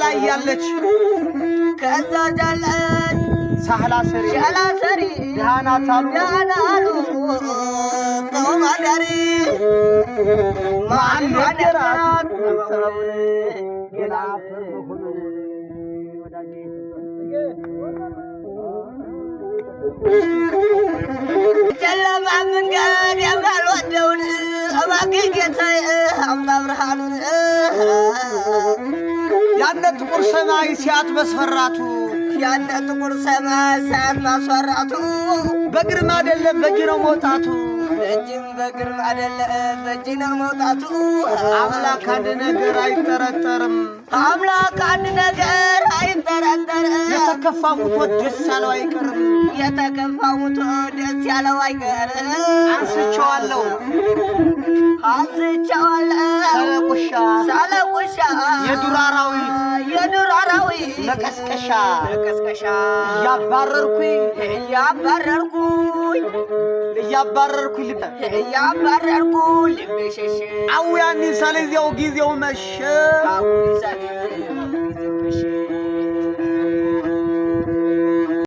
ላይ ያለች ከዛ ዳለች ሳህላ ሰሪ ዳናሉ ተማዳሪ ማን ነገራት ጨለማ መንገድ የማልወደውን እባክህ ጌታዬ አምጣ ብርሃኑን ያነ ጥቁር ሰማይ ሲያት መስፈራቱ ያነ ጥቁር ሰማይ ሲያት ማስፈራቱ በግርማ አይደለም በእጅ ነው መውጣቱ እጅም በግርማ አይደለም በእጅ ነው መውጣቱ አምላክ አንድ ነገር አይጠረጠርም አምላክ አንድ ነገር አይጠረጠርም የተከፋ ሙቶ ደስ ያለው አይቀርም የተከፋ ሙቶ ደስ ያለው አይቀርም አንስቼዋለሁ ሳለቁሻ የዱር አራዊት መቀስቀሻ እያባረርኩኝ ልቤ ሸሸ አው ያኔ ሳለዚያው ጊዜው መሸ